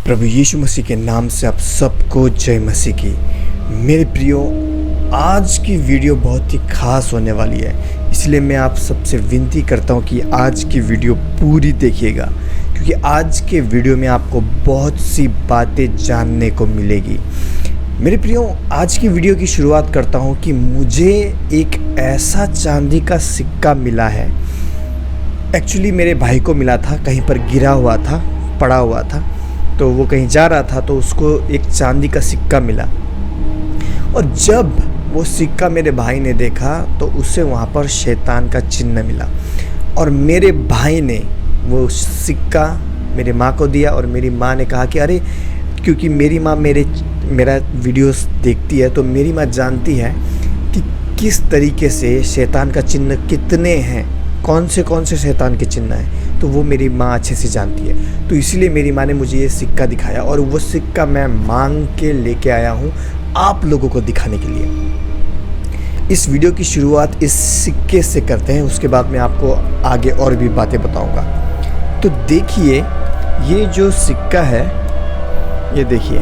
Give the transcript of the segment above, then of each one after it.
प्रभु यीशु मसीह के नाम से आप सबको जय मसीह की। मेरे प्रियो, आज की वीडियो बहुत ही खास होने वाली है, इसलिए मैं आप सबसे विनती करता हूं कि आज की वीडियो पूरी देखिएगा, क्योंकि आज के वीडियो में आपको बहुत सी बातें जानने को मिलेगी। मेरे प्रियो, आज की वीडियो की शुरुआत करता हूं कि मुझे एक ऐसा चांदी का सिक्का मिला है। एक्चुअली मेरे भाई को मिला था, कहीं पर गिरा हुआ था, पड़ा हुआ था, तो वो कहीं जा रहा था तो उसको एक चांदी का सिक्का मिला। और जब वो सिक्का मेरे भाई ने देखा तो उसे वहाँ पर शैतान का चिन्ह मिला, और मेरे भाई ने वो सिक्का मेरे माँ को दिया। और मेरी माँ ने कहा कि अरे, क्योंकि मेरी माँ मेरा वीडियोस देखती है, तो मेरी माँ जानती है कि किस तरीके से शैतान का चिन्ह कितने हैं, कौन से शैतान के चिन्ह हैं, तो वो मेरी माँ अच्छे से जानती है। तो इसलिए मेरी माँ ने मुझे ये सिक्का दिखाया, और वो सिक्का मैं मांग के लेके आया हूँ आप लोगों को दिखाने के लिए। इस वीडियो की शुरुआत इस सिक्के से करते हैं, उसके बाद मैं आपको आगे और भी बातें बताऊंगा। तो देखिए, ये जो सिक्का है, ये देखिए,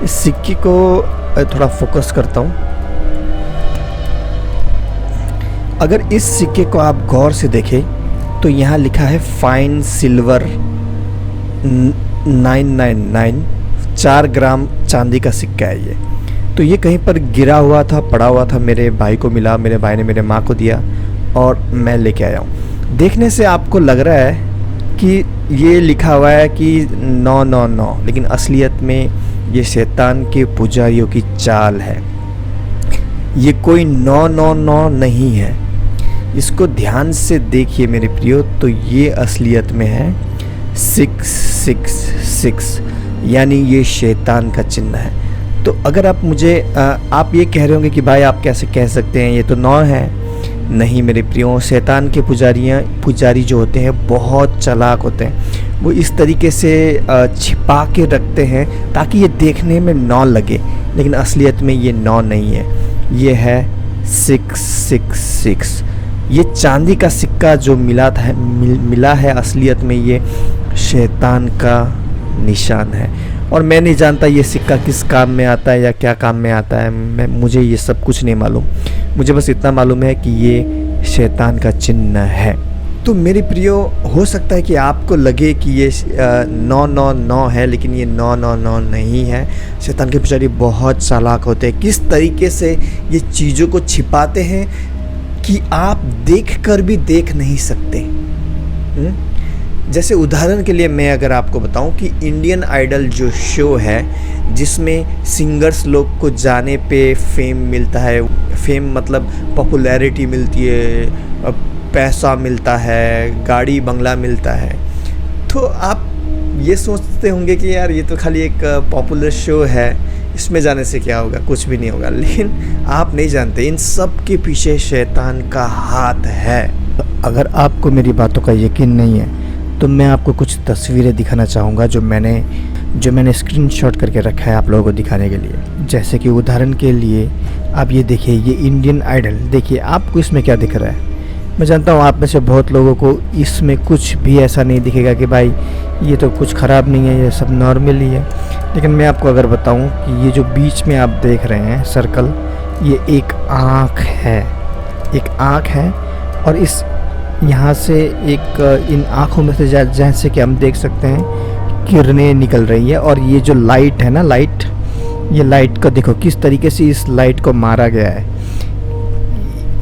इस सिक्के को थोड़ा फोकस करता हूँ। अगर इस सिक्के को आप गौर से देखें तो यहाँ लिखा है फाइन सिल्वर 999, 4 ग्राम चांदी का सिक्का है ये। तो ये कहीं पर गिरा हुआ था, पड़ा हुआ था, मेरे भाई को मिला, मेरे भाई ने मेरे माँ को दिया और मैं लेके आया हूँ। देखने से आपको लग रहा है कि ये लिखा हुआ है कि 999, लेकिन असलियत में ये शैतान के पुजारियों की चाल है। ये कोई 999 नहीं है, इसको ध्यान से देखिए मेरे प्रियो। तो ये असलियत में है 666, यानी ये शैतान का चिन्ह है। तो अगर आप मुझे आप ये कह रहे होंगे कि भाई आप कैसे कह सकते हैं, ये तो 9 है। नहीं मेरे प्रियो, शैतान के पुजारी जो होते हैं बहुत चालाक होते हैं। वो इस तरीके से छिपा के रखते हैं ताकि ये देखने में 9 लगे, लेकिन असलियत में ये 9 नहीं है, ये है 666। ये चांदी का सिक्का जो मिला है असलियत में ये शैतान का निशान है। और मैं नहीं जानता ये सिक्का किस काम में आता है या क्या काम में आता है, मुझे ये सब कुछ नहीं मालूम। मुझे बस इतना मालूम है कि ये शैतान का चिन्ह है। तो मेरे प्रियो, हो सकता है कि आपको लगे कि ये 999 है, लेकिन ये 999 नहीं है। शैतान के पुजारी बहुत चालाक होते हैं, किस तरीके से ये चीज़ों को छिपाते हैं कि आप देखकर भी देख नहीं सकते। जैसे उदाहरण के लिए मैं अगर आपको बताऊं कि इंडियन आइडल जो शो है, जिसमें सिंगर्स लोग को जाने पे फेम मिलता है, फेम मतलब पॉपुलैरिटी मिलती है, पैसा मिलता है, गाड़ी बंगला मिलता है, तो आप ये सोचते होंगे कि यार ये तो खाली एक पॉपुलर शो है, इसमें जाने से क्या होगा, कुछ भी नहीं होगा। लेकिन आप नहीं जानते, इन सब के पीछे शैतान का हाथ है। अगर आपको मेरी बातों का यकीन नहीं है तो मैं आपको कुछ तस्वीरें दिखाना चाहूँगा जो मैंने स्क्रीनशॉट करके रखा है आप लोगों को दिखाने के लिए। जैसे कि उदाहरण के लिए आप ये देखिए, ये इंडियन आइडल देखिए, आपको इसमें क्या दिख रहा है। मैं जानता हूँ आप में से बहुत लोगों को इसमें कुछ भी ऐसा नहीं दिखेगा कि भाई ये तो कुछ ख़राब नहीं है, ये सब नॉर्मल ही है। लेकिन मैं आपको अगर बताऊँ कि ये जो बीच में आप देख रहे हैं सर्कल, ये एक आँख है, एक आँख है। और इस यहाँ से एक इन आँखों में से जैसे कि हम देख सकते हैं किरणें निकल रही है। और ये जो लाइट है ना, ये लाइट को देखो किस तरीके से इस लाइट को मारा गया है।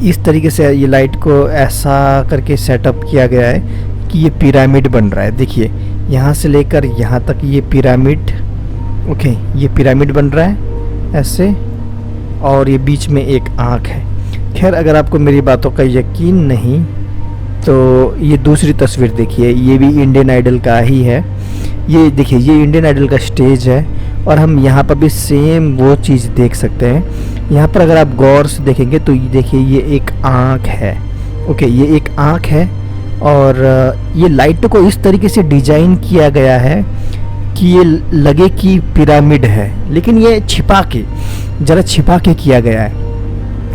इस तरीके से ये लाइट को ऐसा करके सेटअप किया गया है कि ये पिरामिड बन रहा है। देखिए, यहाँ से लेकर यहाँ तक ये पिरामिड, ओके, ये पिरामिड बन रहा है ऐसे, और ये बीच में एक आँख है। खैर, अगर आपको मेरी बातों का यकीन नहीं तो ये दूसरी तस्वीर देखिए, ये भी इंडियन आइडल का ही है। ये देखिए, ये इंडियन आइडल का स्टेज है, और हम यहाँ पर भी सेम वो चीज़ देख सकते हैं। यहाँ पर अगर आप गौर से देखेंगे तो ये देखिए, ये एक आँख है, ओके, ये एक आँख है। और ये लाइट को इस तरीके से डिजाइन किया गया है कि ये लगे कि पिरामिड है, लेकिन ये ज़रा छिपा के किया गया है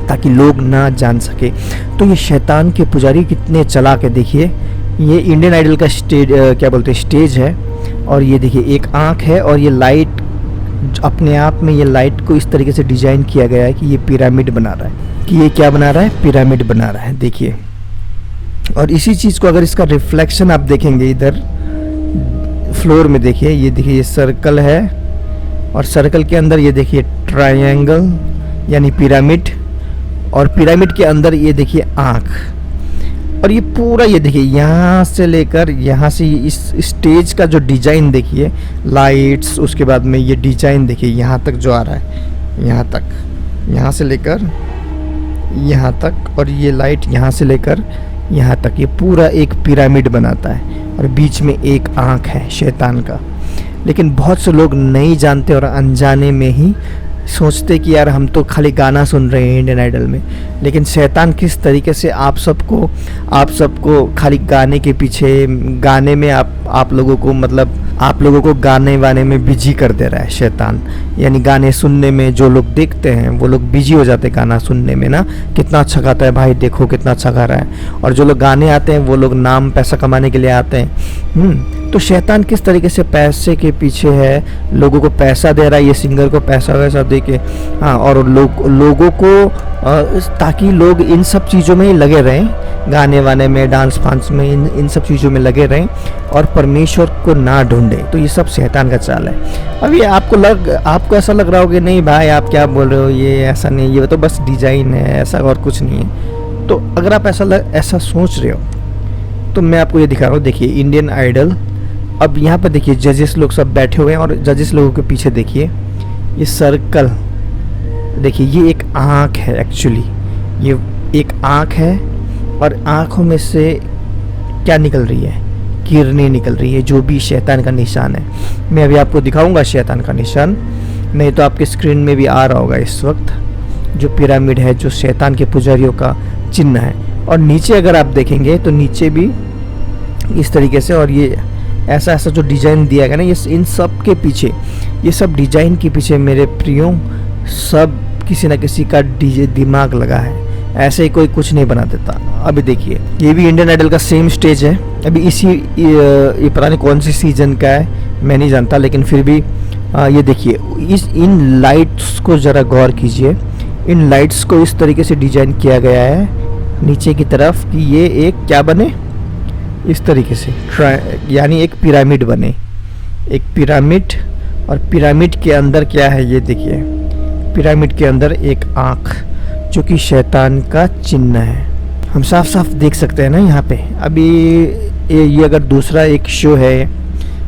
ताकि लोग ना जान सके। तो ये शैतान के पुजारी कितने चालाक है, देखिए ये इंडियन आइडल का स्टेज क्या बोलते हैं स्टेज है। और ये देखिए एक आँख है और ये लाइट अपने आप में, ये लाइट को इस तरीके से डिजाइन किया गया है कि ये पिरामिड बना रहा है, कि ये क्या बना रहा है, पिरामिड बना रहा है। देखिए, और इसी चीज़ को अगर इसका रिफ्लेक्शन आप देखेंगे इधर फ्लोर में, देखिए ये देखिए ये सर्कल है और सर्कल के अंदर ये देखिए ट्रायंगल यानी पिरामिड, और पिरामिड के अंदर ये देखिए आँख, और ये पूरा ये देखिए यहाँ से लेकर यहाँ से इस स्टेज का जो डिजाइन देखिए, लाइट्स, उसके बाद में ये डिजाइन देखिए यहाँ तक जो आ रहा है, यहाँ तक, यहाँ से लेकर यहाँ तक, और ये लाइट यहाँ से लेकर यहाँ तक, ये पूरा एक पिरामिड बनाता है और बीच में एक आँख है शैतान का। लेकिन बहुत से लोग नहीं जानते और अनजाने में ही सोचते कि यार हम तो खाली गाना सुन रहे हैं इंडियन आइडल में, लेकिन शैतान किस तरीके से आप सबको खाली गाने के पीछे, गाने में आप लोगों को, मतलब आप लोगों को गाने वाने में बिजी कर दे रहा है शैतान। यानी गाने सुनने में जो लोग देखते हैं वो लोग बिजी हो जाते हैं गाना सुनने में ना, कितना अच्छा गाता है भाई, देखो कितना अच्छा गा रहा है। और जो लोग गाने आते हैं वो लोग नाम पैसा कमाने के लिए आते हैं। तो शैतान किस तरीके से पैसे के पीछे है, लोगों को पैसा दे रहा है, ये सिंगर को पैसा वैसा दे के, हाँ, और लोगों को ताकि लोग इन सब चीज़ों में ही लगे रहें, गाने वाने में, डांस फांस में, इन सब चीज़ों में लगे रहें और परमेश्वर को ना ढूंढे। तो ये सब शैतान का चाल है। अब ये आपको ऐसा लग रहा होगा कि नहीं भाई आप क्या बोल रहे हो, ये ऐसा नहीं, ये तो बस डिजाइन है, ऐसा और कुछ नहीं है। तो अगर आप ऐसा सोच रहे हो तो मैं आपको ये दिखा रहा हूँ। देखिए इंडियन आइडल, अब यहाँ पर देखिए जजेस लोग सब बैठे हुए हैं और जजेस लोगों के पीछे देखिए ये सर्कल, देखिए ये एक आँख है, एक्चुअली ये एक आँख है और आँखों में से क्या निकल रही है, किरणें निकल रही है, जो भी शैतान का निशान है। मैं अभी आपको दिखाऊंगा शैतान का निशान, नहीं तो आपके स्क्रीन में भी आ रहा होगा इस वक्त, जो पिरामिड है, जो शैतान के पुजारियों का चिन्ह है। और नीचे अगर आप देखेंगे तो नीचे भी इस तरीके से, और ये ऐसा जो डिज़ाइन दिया गया ना, ये इन सब के पीछे, ये सब डिज़ाइन के पीछे मेरे प्रियो सब किसी न किसी का दिमाग लगा है, ऐसे ही कोई कुछ नहीं बना देता। अभी देखिए ये भी इंडियन आइडल का सेम स्टेज है। अभी ये पता नहीं कौन सी सीजन का है, मैं नहीं जानता, लेकिन फिर भी ये देखिए इन लाइट्स को ज़रा गौर कीजिए। इन लाइट्स को इस तरीके से डिजाइन किया गया है नीचे की तरफ कि ये एक क्या बने, इस तरीके से यानी एक पिरामिड बने, एक पिरामिड। और पिरामिड के अंदर क्या है, ये देखिए पिरामिड के अंदर एक आँख जो कि शैतान का चिन्ह है, हम साफ साफ देख सकते हैं ना यहाँ पे। अभी ये अगर दूसरा एक शो है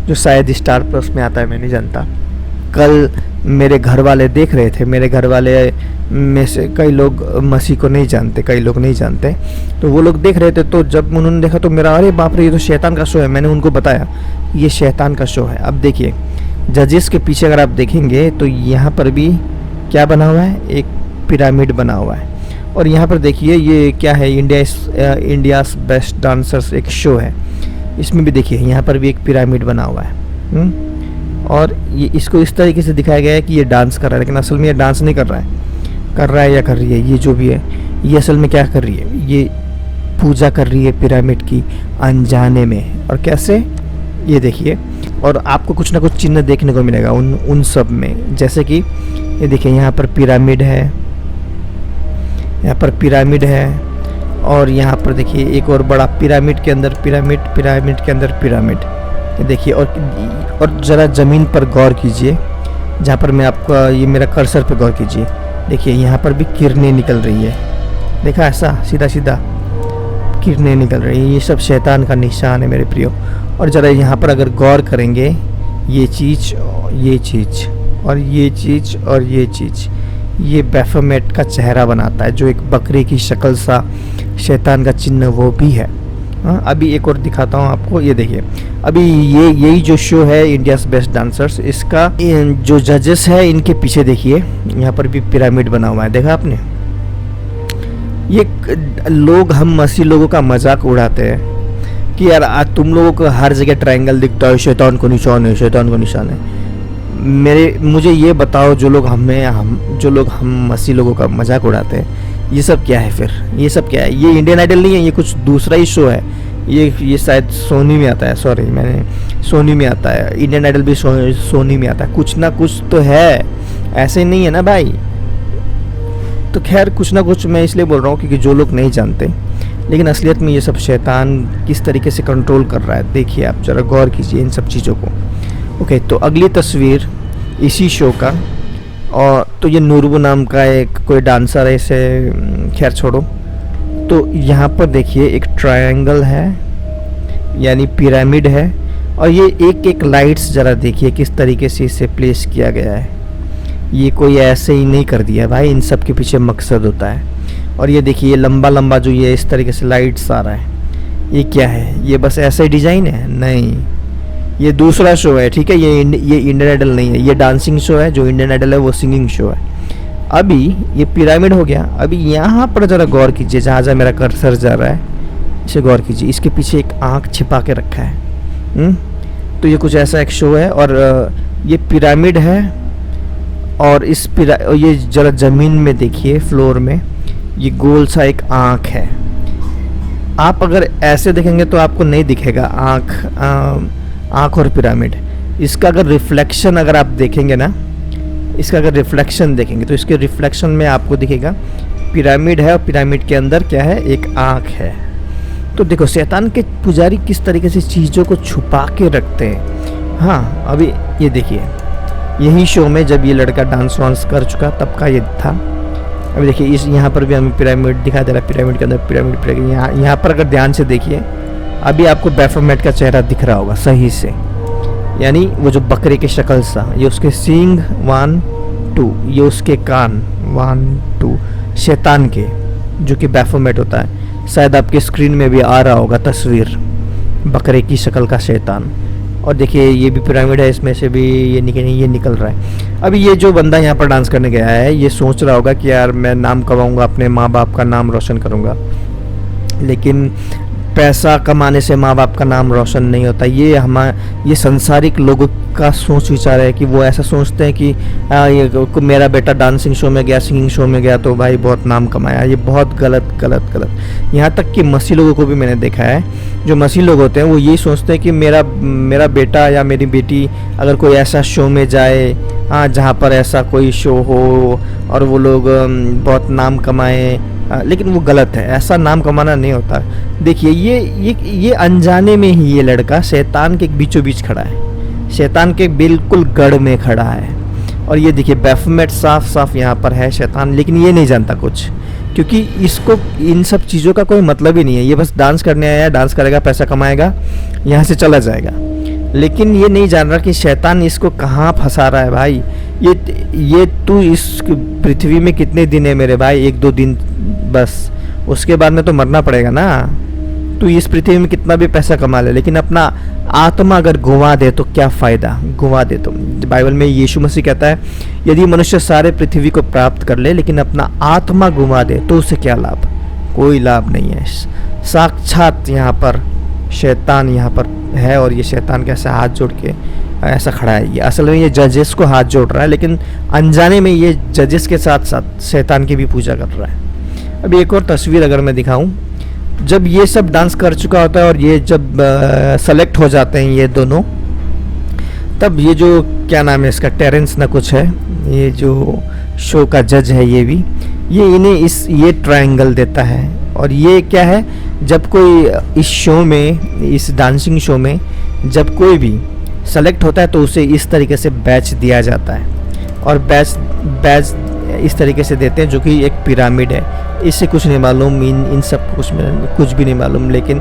जो शायद स्टार प्लस में आता है, मैं नहीं जानता। कल मेरे घर वाले देख रहे थे, मेरे घर वाले में से कई लोग मसीह को नहीं जानते, कई लोग नहीं जानते, तो वो लोग देख रहे थे। तो जब उन्होंने देखा तो मेरा अरे बाप रे ये तो शैतान का शो है। मैंने उनको बताया ये शैतान का शो है। अब देखिए जजेस के पीछे अगर आप देखेंगे तो यहाँ पर भी क्या बना हुआ है, एक पिरामिड बना हुआ है। और यहाँ पर देखिए ये क्या है, इंडियाज़ बेस्ट डांसर्स एक शो है, इसमें भी देखिए यहाँ पर भी एक पिरामिड बना हुआ है। और ये इसको इस तरीके से दिखाया गया है कि ये डांस कर रहा है, लेकिन असल में ये डांस नहीं कर रहा है या कर रही है, ये जो भी है ये असल में क्या कर रही है, ये पूजा कर रही है पिरामिड की अनजाने में। और कैसे, ये देखिए, और आपको कुछ ना कुछ चिन्ह देखने को मिलेगा उन सब में। जैसे कि ये देखिए यहाँ पर पिरामिड है, यहाँ पर पिरामिड है, और यहाँ पर देखिए एक और बड़ा पिरामिड के अंदर पिरामिड, पिरामिड के अंदर पिरामिड। ये देखिए, और ज़रा ज़मीन पर गौर कीजिए, जहाँ पर मैं आपका ये मेरा कर्सर पे गौर कीजिए। देखिए यहाँ पर भी किरणें निकल रही है, देखा ऐसा सीधा सीधा किरणें निकल रही है। ये सब शैतान का निशान है मेरे प्रियो। और ज़रा यहाँ पर अगर गौर करेंगे, ये चीज़, ये चीज़ और ये चीज़ और ये चीज़, ये बैफोमेट का चेहरा बनाता है, जो एक बकरी की शक्ल सा शैतान का चिन्ह वो भी है। हाँ, अभी एक और दिखाता हूँ आपको। ये देखिए अभी यही जो शो है इंडियाज़ बेस्ट डांसर्स, इसका जो जजेस है इनके पीछे देखिए यहाँ पर भी पिरामिड बना हुआ है, देखा आपने। ये लोग, हम मसीह लोगों का मजाक उड़ाते हैं कि यार आज तुम लोगों को हर जगह ट्रायंगल दिखता है, शैतान को निशान है, शैतान को निशान है। मुझे ये बताओ, जो लोग हम मसीह लोगों का मजाक उड़ाते हैं, ये सब क्या है फिर, ये सब क्या है? ये इंडियन आइडल नहीं है, ये कुछ दूसरा ही शो है। ये शायद सोनी में आता है, सॉरी मैंने सोनी में आता है, इंडियन आइडल भी सोनी में आता है, कुछ ना कुछ तो है, ऐसे नहीं है ना भाई। तो खैर कुछ ना कुछ मैं इसलिए बोल रहा हूँ क्योंकि जो लोग नहीं जानते, लेकिन असलियत में ये सब शैतान किस तरीके से कंट्रोल कर रहा है, देखिए आप ज़रा गौर कीजिए इन सब चीज़ों को। ओके, तो अगली तस्वीर इसी शो का, और तो ये नूरबू नाम का एक कोई डांसर है, इसे खैर छोड़ो। तो यहाँ पर देखिए एक ट्रायंगल है, यानी पिरामिड है, और ये एक एक लाइट्स ज़रा देखिए किस तरीके से इसे प्लेस किया गया है। ये कोई ऐसे ही नहीं कर दिया भाई, इन सब के पीछे मकसद होता है। और ये देखिए ये लंबा लंबा जो ये इस तरीके से लाइट्स आ रहा है, ये क्या है? ये बस ऐसे डिज़ाइन है? नहीं, ये दूसरा शो है, ठीक है। ये इंडियन आइडल नहीं है, ये डांसिंग शो है। जो इंडियन आइडल है वो सिंगिंग शो है। अभी ये पिरामिड हो गया। अभी यहाँ पर ज़रा गौर कीजिए, जहाँ जहाँ मेरा कर्सर जा रहा है इसे गौर कीजिए, इसके पीछे एक आँख छिपा के रखा है। तो ये कुछ ऐसा एक शो है, और ये पिरामिड है, और ये ज़रा ज़मीन में देखिए फ्लोर में ये गोल सा एक आँख है। आप अगर ऐसे देखेंगे तो आपको नहीं दिखेगा आँख और पिरामिड। इसका अगर रिफ्लेक्शन अगर आप देखेंगे ना, इसका अगर रिफ्लेक्शन देखेंगे तो इसके रिफ्लेक्शन में आपको दिखेगा पिरामिड है, और पिरामिड के अंदर क्या है? एक आँख है। तो देखो शैतान के पुजारी किस तरीके से चीज़ों को छुपा के रखते हैं। हाँ, अभी ये देखिए, यही शो में जब ये लड़का डांस वांस कर चुका तब का ये था। अभी देखिए इस यहाँ पर भी हमें पिरामिड दिखाई दे रहा है, पिरामिड के अंदर पिरामिड यहाँ पर अगर ध्यान से देखिए, अभी आपको बैफोमेट का चेहरा दिख रहा होगा सही से, यानी वो जो बकरे की शक्ल सा, ये उसके सींग 1 2, ये उसके कान 1 2 शैतान के, जो कि बैफोमेट होता है। शायद आपके स्क्रीन में भी आ रहा होगा तस्वीर, बकरे की शक्ल का शैतान। और देखिए ये भी पिरामिड है, इसमें से भी ये निकल रहा है। अभी ये जो बंदा यहाँ पर डांस करने गया है, ये सोच रहा होगा कि यार मैं नाम कमाऊँगा, अपने माँ बाप का नाम रोशन करूँगा, लेकिन पैसा कमाने से माँ बाप का नाम रोशन नहीं होता। ये संसारिक लोगों का सोच विचार है कि वो ऐसा सोचते हैं कि मेरा बेटा डांसिंग शो में गया, सिंगिंग शो में गया तो भाई बहुत नाम कमाया। ये बहुत गलत। यहाँ तक कि मसीह लोगों को भी मैंने देखा है, जो मसीह लोग होते हैं वो यही सोचते हैं कि मेरा बेटा या मेरी बेटी अगर कोई ऐसा शो में जाए, हाँ, जहाँ पर ऐसा कोई शो हो और वो लोग बहुत नाम कमाएं, लेकिन वो गलत है। ऐसा नाम कमाना नहीं होता। देखिए ये अनजाने में ही ये लड़का शैतान के बीचों बीच खड़ा है, शैतान के बिल्कुल गढ़ में खड़ा है। और ये देखिए बैफोमेट साफ यहाँ पर है शैतान, लेकिन ये नहीं जानता कुछ, क्योंकि इसको इन सब चीज़ों का कोई मतलब ही नहीं है। ये बस डांस करने आया है, डांस करेगा, पैसा कमाएगा, यहाँ से चला जाएगा। लेकिन ये नहीं जान रहा कि शैतान इसको कहाँ फंसा रहा है। भाई ये तू इस पृथ्वी में कितने दिन है मेरे भाई? 1-2 दिन बस, उसके बाद में तो मरना पड़ेगा ना। तू इस पृथ्वी में कितना भी पैसा कमा ले, लेकिन अपना आत्मा अगर गुंवा दे तो क्या फ़ायदा? गुंवा दे तो, बाइबल में यीशु मसीह कहता है यदि मनुष्य सारे पृथ्वी को प्राप्त कर ले लेकिन अपना आत्मा गुंवा दे तो उसे क्या लाभ? कोई लाभ नहीं है। साक्षात यहाँ पर शैतान यहाँ पर है, और ये शैतान कैसे हाथ जोड़ के ऐसा खड़ा है। ये असल में ये जजेस को हाथ जोड़ रहा है, लेकिन अनजाने में ये जजेस के साथ साथ शैतान की भी पूजा कर रहा है। अभी एक और तस्वीर अगर मैं दिखाऊं, जब ये सब डांस कर चुका होता है और ये जब सेलेक्ट हो जाते हैं ये दोनों, तब ये जो क्या नाम है इसका, टेरेंस ना कुछ है, ये जो शो का जज है, ये भी ये इन्हें ये ट्रायंगल देता है। और ये क्या है, जब कोई इस शो में, इस डांसिंग शो में जब कोई भी सेलेक्ट होता है तो उसे इस तरीके से बैच दिया जाता है, और बैच इस तरीके से देते हैं जो कि एक पिरामिड है। इससे कुछ नहीं मालूम, इन सब कुछ भी नहीं मालूम, लेकिन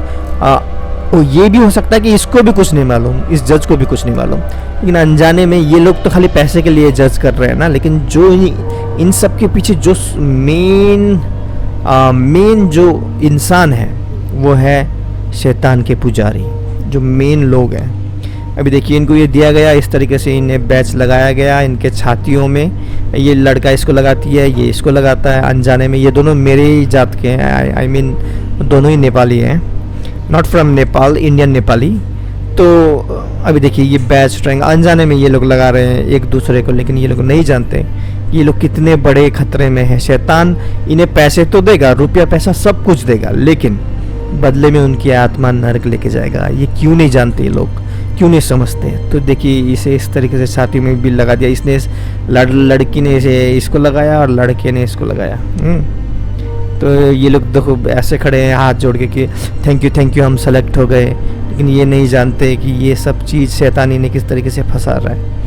ये भी हो सकता है कि इसको भी कुछ नहीं मालूम, इस जज को भी कुछ नहीं मालूम, लेकिन अनजाने में ये लोग तो खाली पैसे के लिए जज कर रहे हैं ना। लेकिन जो इन सब के पीछे जो मेन जो इंसान है वो है शैतान के पुजारी, जो मेन लोग हैं। अभी देखिए इनको ये दिया गया, इस तरीके से इन्हें बैच लगाया गया इनके छातियों में। ये लड़का इसको लगाती है, ये इसको लगाता है अनजाने में। ये दोनों मेरे ही जात के हैं, आई मीन दोनों ही नेपाली हैं, not from Nepal, Indian Nepali. तो अभी देखिए ये बैच ट्रायंगल अनजाने में ये लोग लगा रहे हैं एक दूसरे को, लेकिन ये लोग नहीं जानते ये लोग कितने बड़े खतरे में हैं। शैतान इन्हें पैसे तो देगा, रुपया पैसा सब कुछ देगा, लेकिन बदले में उनकी आत्मा नरक लेके जाएगा। ये क्यों नहीं जानते ये लोग, क्यों नहीं समझते? तो देखिए इसे इस तरीके से छाती में बिल लगा दिया। इसने लड़की ने इसे इसको लगाया और लड़के ने इसको लगाया। तो ये लोग देखो ऐसे खड़े हैं हाथ जोड़ के कि थैंक यू हम सेलेक्ट हो गए, लेकिन ये नहीं जानते कि ये सब चीज़ शैतानी ने किस तरीके से फंसा रहा है।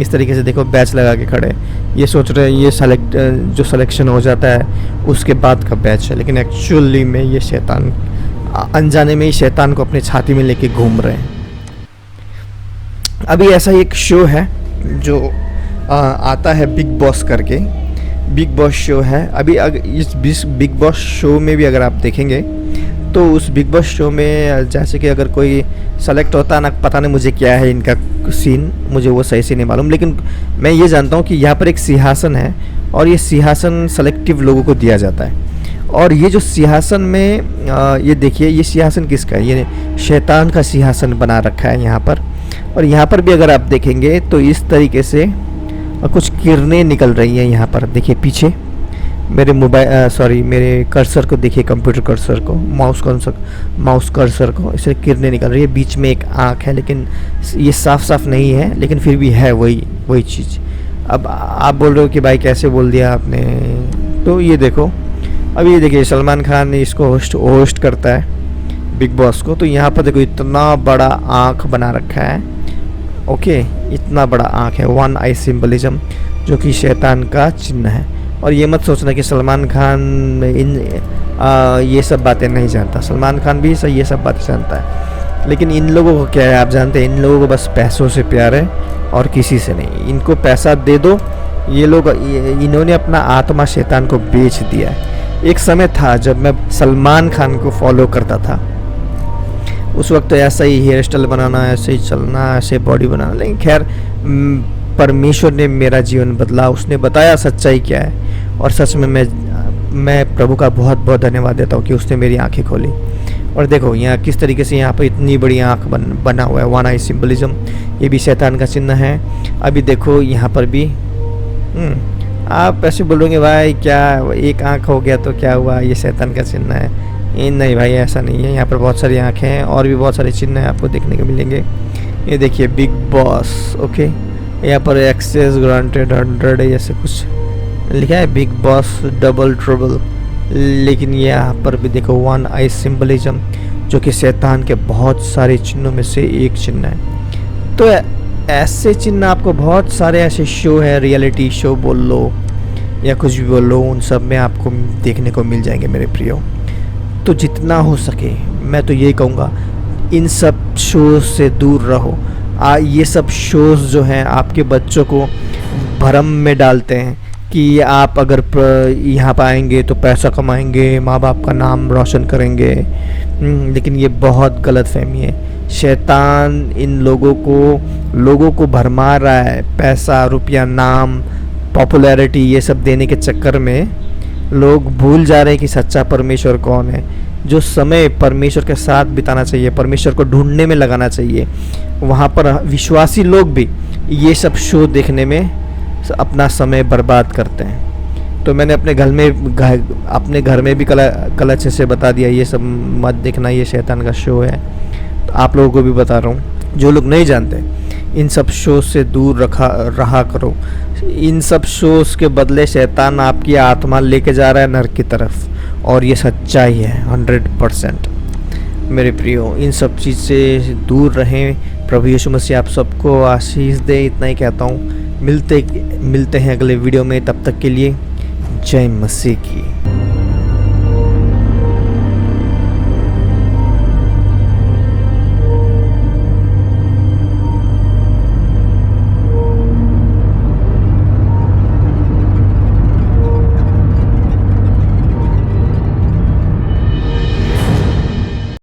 इस तरीके से देखो बैच लगा के खड़े, ये सोच रहे हैं ये जो सिलेक्शन हो जाता है उसके बाद का बैच है, लेकिन एक्चुअली में ये शैतान अनजाने में ही शैतान को अपने छाती में लेके घूम रहे हैं। अभी ऐसा एक शो है जो आता है बिग बॉस करके, बिग बॉस शो है। अभी इस बिग बॉस शो में भी अगर आप देखेंगे तो उस बिग बॉस शो में जैसे कि अगर कोई सेलेक्ट होता है ना, पता नहीं मुझे क्या है इनका सीन, मुझे वो सही से नहीं मालूम, लेकिन मैं ये जानता हूँ कि यहाँ पर एक सिंहासन है और ये सिंहासन सेलेक्टिव लोगों को दिया जाता है। और ये जो सिंहासन में ये देखिए ये सिंहासन किसका है, ये शैतान का सिंहासन बना रखा है यहाँ पर। और यहाँ पर भी अगर आप देखेंगे तो इस तरीके से कुछ किरणें निकल रही हैं यहाँ पर। देखिए पीछे मेरे मेरे कर्सर को देखिए, कंप्यूटर कर्सर को, माउस कर्सर को, इससे किरणें निकल रही है। बीच में एक आँख है लेकिन ये साफ नहीं है, लेकिन फिर भी है वही चीज़। अब आप बोल रहे हो कि भाई कैसे बोल दिया आपने, तो ये देखो अभी ये देखिए सलमान खान ने इसको होस्ट करता है बिग बॉस को। तो यहाँ पर देखो इतना बड़ा आँख बना रखा है, ओके, इतना बड़ा आँख है, 1 आई सिंबलिज्म, जो कि शैतान का चिन्ह है। और ये मत सोचना कि सलमान खान ये सब बातें नहीं जानता, सलमान खान भी ये सब बातें जानता है, लेकिन इन लोगों को क्या है आप जानते हैं, इन लोगों को बस पैसों से प्यार है और किसी से नहीं। इनको पैसा दे दो, ये लोग इन्होंने अपना आत्मा शैतान को बेच दिया है। एक समय था जब मैं सलमान खान को फॉलो करता था, उस वक्त तो ऐसा ही हेयर स्टाइल बनाना, ऐसे ही चलना, ऐसे बॉडी बनाना, लेकिन खैर परमेश्वर ने मेरा जीवन बदला, उसने बताया सच्चाई क्या है। और सच में मैं प्रभु का बहुत बहुत धन्यवाद देता हूँ कि उसने मेरी आंखें खोली। और देखो यहाँ किस तरीके से यहाँ पर इतनी बड़ी आँख बना हुआ है, 1 आई सिंबलिज्म, ये भी शैतान का चिन्ह है। अभी देखो यहाँ पर भी आप ऐसे बोलोगे भाई क्या एक आँख हो गया तो क्या हुआ, ये शैतान का चिन्ह है। नहीं भाई ऐसा नहीं है, यहाँ पर बहुत सारी आँखें हैं और भी बहुत सारे चिन्ह हैं आपको देखने को मिलेंगे। ये देखिए बिग बॉस, ओके, यहाँ पर एक्सेस ग्रांटेड 100 ऐसे कुछ लिखा है, बिग बॉस डबल ट्रबल, लेकिन यहाँ पर भी देखो 1 आई सिंबलिज्म, जो कि शैतान के बहुत सारे चिन्हों में से एक चिन्ह है। तो ऐसे चिन्ह आपको बहुत सारे ऐसे शो है, रियलिटी शो बोल लो या कुछ भी बोल लो, उन सब में आपको देखने को मिल जाएंगे मेरे प्रियो। तो जितना हो सके मैं तो यही कहूँगा इन सब शोज़ से दूर रहो। ये सब शोज़ जो हैं आपके बच्चों को भ्रम में डालते हैं कि आप अगर यहाँ पर आएंगे तो पैसा कमाएंगे, माँ बाप का नाम रोशन करेंगे, लेकिन ये बहुत गलत फहमी है। शैतान इन लोगों को भरमा रहा है, पैसा, रुपया, नाम, पॉपुलैरिटी, ये सब देने के चक्कर में लोग भूल जा रहे हैं कि सच्चा परमेश्वर कौन है। जो समय परमेश्वर के साथ बिताना चाहिए, परमेश्वर को ढूंढने में लगाना चाहिए, वहाँ पर विश्वासी लोग भी ये सब शो देखने में अपना समय बर्बाद करते हैं। तो मैंने अपने घर में भी कल अच्छे से बता दिया, ये सब मत देखना, ये शैतान का शो है। तो आप लोगों को भी बता रहा हूँ, जो लोग नहीं जानते इन सब शो से दूर रहा करो। इन सब शोज़ के बदले शैतान आपकी आत्मा लेके जा रहा है नरक की तरफ, और ये सच्चाई है 100%। मेरे प्रियो, इन सब चीज़ से दूर रहें। प्रभु यीशु मसीह आप सबको आशीष दे, इतना ही कहता हूँ। मिलते हैं अगले वीडियो में, तब तक के लिए जय मसीह की।